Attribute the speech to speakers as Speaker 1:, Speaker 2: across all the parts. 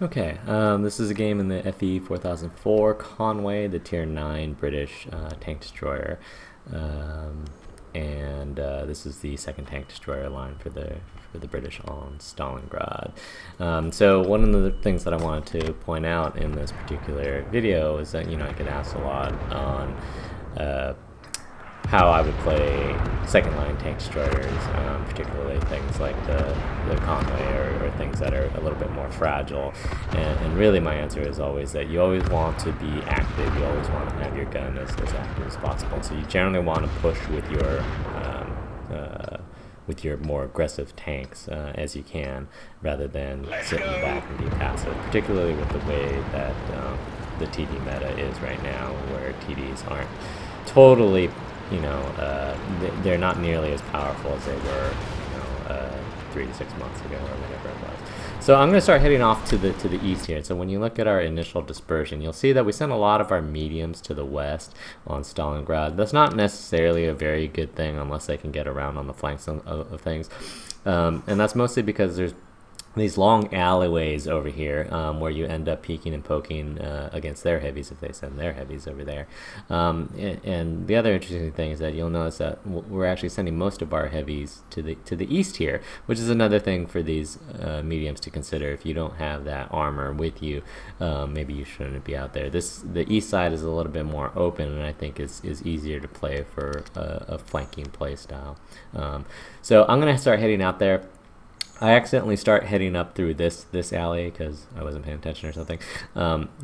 Speaker 1: Okay, this is a game in the FV4004 Conway, the Tier 9 British tank destroyer, and this is the second tank destroyer line for the British on Stalingrad. So one of the things that I wanted to point out in this particular video is that I get asked a lot on how I would play second line tank destroyers, particularly things like the Conway or things that are a little bit more fragile. And really my answer is always that you always want to be active, you always want to have your gun as active as possible. So you generally want to push with your more aggressive tanks as you can, rather than sitting back and be passive, particularly with the way that the TD meta is right now, where TDs aren't totally, they're not nearly as powerful as they were, 3 to 6 months ago or whatever it was. So I'm going to start heading off to the east here. So when you look at our initial dispersion, you'll see that we sent a lot of our mediums to the west on Stalingrad. That's not necessarily a very good thing unless they can get around on the flanks of things. And that's mostly because there's these long alleyways over here where you end up peeking and poking against their heavies if they send their heavies over there. And the other interesting thing is that you'll notice that we're actually sending most of our heavies to the east here, which is another thing for these mediums to consider. If you don't have that armor with you, maybe you shouldn't be out there. The east side is a little bit more open, and I think is easier to play for a flanking play style. So I'm going to start heading out there. I accidentally start heading up through this alley because I wasn't paying attention or something.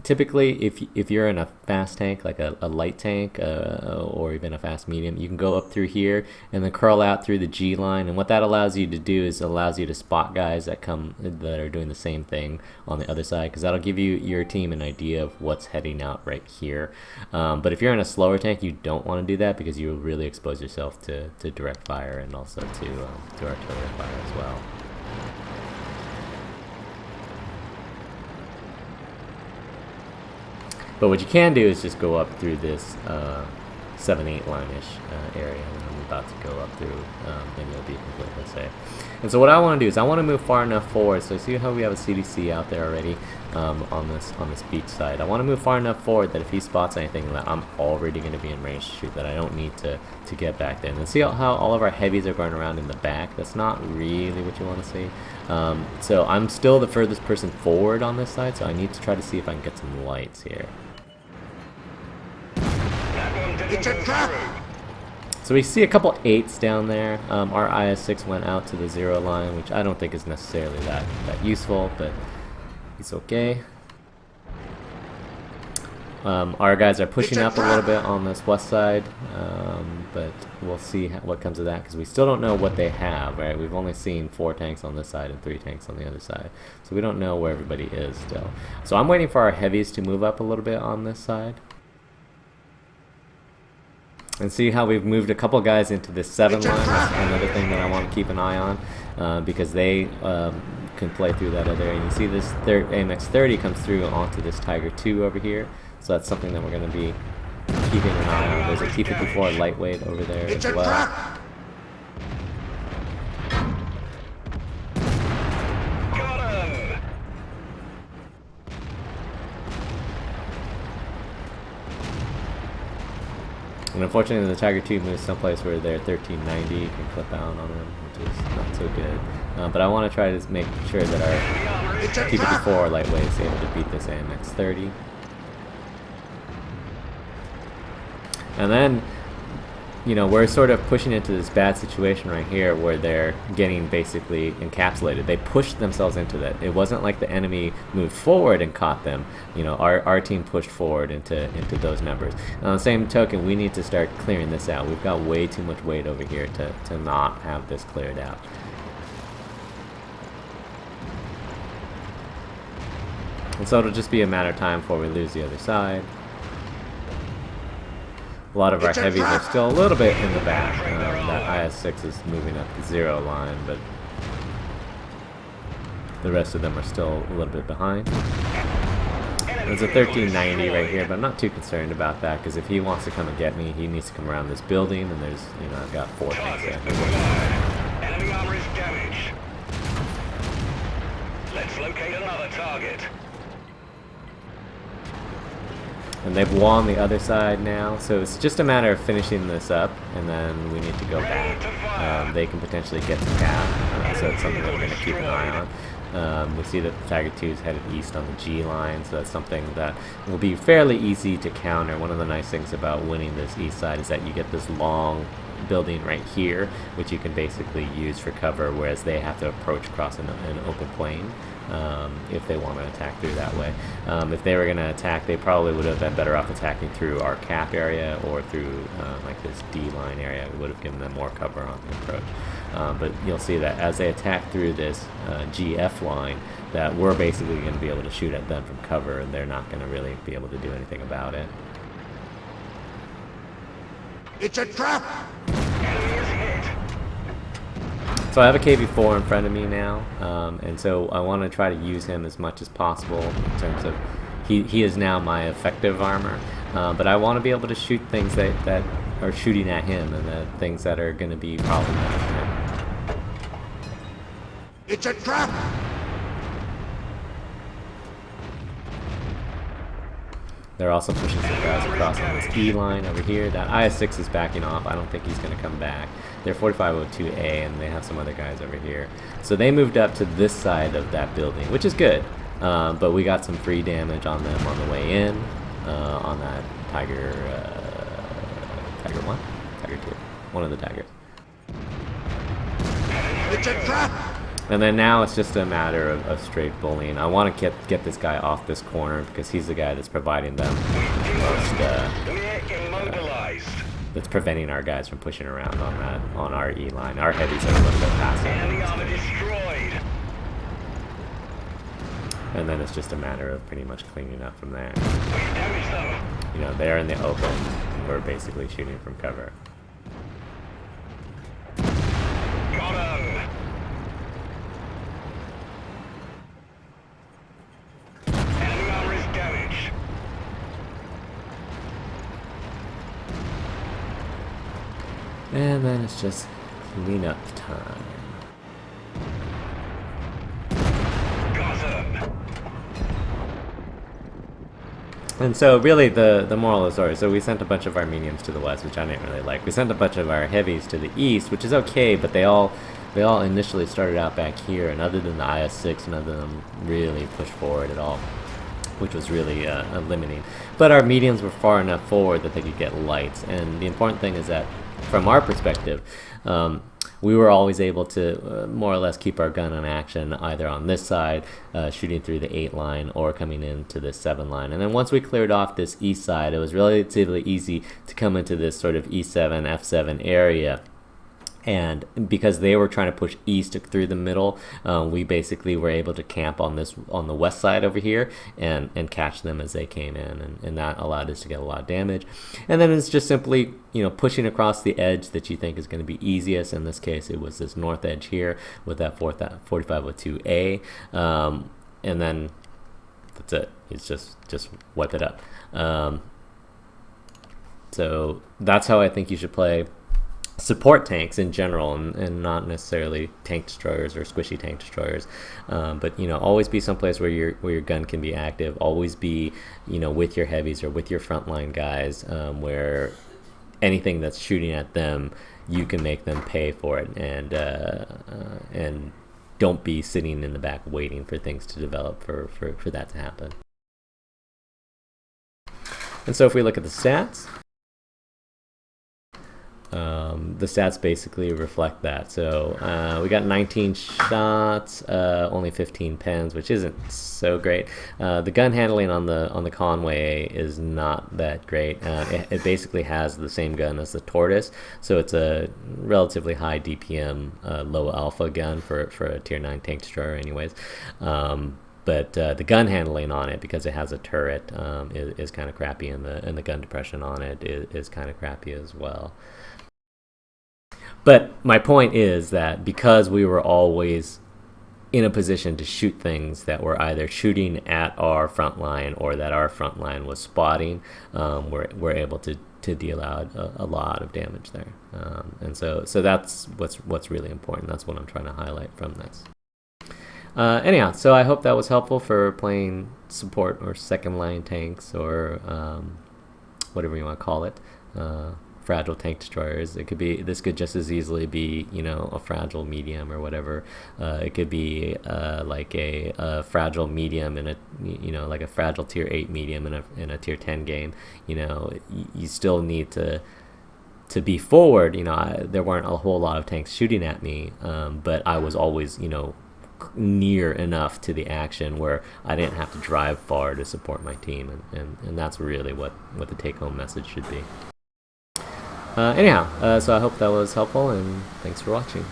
Speaker 1: Typically, if you're in a fast tank, like a light tank or even a fast medium, you can go up through here and then curl out through the G line. And what that allows you to do is allows you to spot guys that are doing the same thing on the other side, because that'll give your team an idea of what's heading out right here. But if you're in a slower tank, you don't want to do that, because you'll really expose yourself to direct fire and also to artillery fire as well. But what you can do is just go up through this 7-8 line-ish area that I'm about to go up through, and you'll be completely safe. And so what I want to do is I want to move far enough forward. So see how we have a CDC out there already on this beach side. I want to move far enough forward that if he spots anything that I'm already going to be in range to shoot, that I don't need to get back there. And then see how all of our heavies are going around in the back. That's not really what you want to see. So I'm still the furthest person forward on this side, so I need to try to see if I can get some lights here.
Speaker 2: It's a trap!
Speaker 1: So we see a couple 8s down there. Our IS-6 went out to the 0 line, which I don't think is necessarily that useful, but it's okay. Our guys are pushing up a little bit on this west side, but we'll see what comes of that, because we still don't know what they have, right? We've only seen 4 tanks on this side and 3 tanks on the other side, so we don't know where everybody is still. So I'm waiting for our heavies to move up a little bit on this side. And see how we've moved a couple guys into this 7 line. That's another thing that I want to keep an eye on, because they can play through that other area. And you see this AMX-30 comes through onto this Tiger 2 over here. So that's something that we're going to be keeping an eye on. There's a T-54 lightweight over there as well. And unfortunately, the Tiger 2 moves someplace where they're 1390. You can clip out on them, which is not so good. But I want to try to make sure that our T-54 lightweight is able to beat this AMX-30. And then, we're sort of pushing into this bad situation right here where they're getting basically encapsulated. They pushed themselves into that. It wasn't like the enemy moved forward and caught them. Our team pushed forward into those numbers. And on the same token, we need to start clearing this out. We've got way too much weight over here to not have this cleared out. And so it'll just be a matter of time before we lose the other side. A lot of our heavies are still a little bit in the back. That IS-6 is moving up the 0 line, but the rest of them are still a little bit behind. There's a 1390 right here, but I'm not too concerned about that, because if he wants to come and get me, he needs to come around this building, and there's, I've got 4 tanks there.
Speaker 2: Enemy armor is damaged. Let's locate another target.
Speaker 1: And they've won the other side now, so it's just a matter of finishing this up, and then we need to go back. They can potentially get to cap, so it's something that we're going to keep an eye on. We see that the Tiger II is headed east on the G line, so that's something that will be fairly easy to counter. One of the nice things about winning this east side is that you get this long building right here, which you can basically use for cover, whereas they have to approach across an open plain if they want to attack through that way. If they were going to attack, they probably would have been better off attacking through our cap area or through like this D line area. It would have given them more cover on the approach. But you'll see that as they attack through this GF line, that we're basically going to be able to shoot at them from cover, and they're not going to really be able to do anything about it.
Speaker 3: It's a trap!
Speaker 1: So I have a KV4 in front of me now, and so I want to try to use him as much as possible in terms of he is now my effective armor, but I want to be able to shoot things that are shooting at him and the things that are going to be problematic for him.
Speaker 3: It's a trap!
Speaker 1: They're also pushing some guys across on this E line over here. That IS-6 is backing off. I don't think he's going to come back. They're 4502A, and they have some other guys over here. So they moved up to this side of that building, which is good. But we got some free damage on them on the way in, on that Tiger 1? Tiger 2. One of the Tigers.
Speaker 3: It's a trap!
Speaker 1: And then now it's just a matter of straight bullying. I want to get this guy off this corner because he's the guy that's providing them most, that's preventing our guys from pushing around on our E line. Our heavies are a little bit passive. And then it's just a matter of pretty much cleaning up from there. You know, they're in the open, and we're basically shooting from cover. And then it's just cleanup time. And so really the moral of the story, so we sent a bunch of our mediums to the west, which I didn't really like. We sent a bunch of our heavies to the east, which is okay, but they all initially started out back here, and other than the IS-6, none of them really pushed forward at all, which was really limiting. But our mediums were far enough forward that they could get lights, and the important thing is that from our perspective, we were always able to more or less keep our gun in action either on this side, shooting through the 8 line, or coming into this 7 line. And then once we cleared off this east side, it was relatively easy to come into this sort of E7, F7 area. And because they were trying to push east through the middle, we basically were able to camp on the west side over here and catch them as they came in, and that allowed us to get a lot of damage. And then it's just simply, you know, pushing across the edge that you think is going to be easiest. In this case, it was this north edge here with that 4502A, and then that's it. It's just wipe it up. So that's how I think you should play support tanks in general, and not necessarily tank destroyers or squishy tank destroyers, but you know, always be someplace where your gun can be active. Always be, you know, with your heavies or with your frontline guys, where anything that's shooting at them, you can make them pay for it, and don't be sitting in the back waiting for things to develop for that to happen. And so if we look at the stats, the stats basically reflect that. So we got 19 shots, only 15 pens, which isn't so great. The gun handling on the Conway is not that great. It basically has the same gun as the Tortoise, so it's a relatively high DPM, low alpha gun for a tier 9 tank destroyer anyways. But the gun handling on it, because it has a turret, is kind of crappy, and the gun depression on it is kind of crappy as well. But my point is that because we were always in a position to shoot things that were either shooting at our front line or that our front line was spotting, we're able to deal out a lot of damage there. And so that's what's really important. That's what I'm trying to highlight from this. Anyhow, so I hope that was helpful for playing support or second line tanks, or whatever you want to call it. Fragile tank destroyers. It could be, this could just as easily be, you know, a fragile medium or whatever. It could be like a fragile medium in a, you know, like a fragile tier 8 medium in a tier 10 game. You know, you still need to be forward. You know, there weren't a whole lot of tanks shooting at me, but I was always, you know, near enough to the action where I didn't have to drive far to support my team, and that's really what the take-home message should be. Anyhow, so I hope that was helpful, and thanks for watching.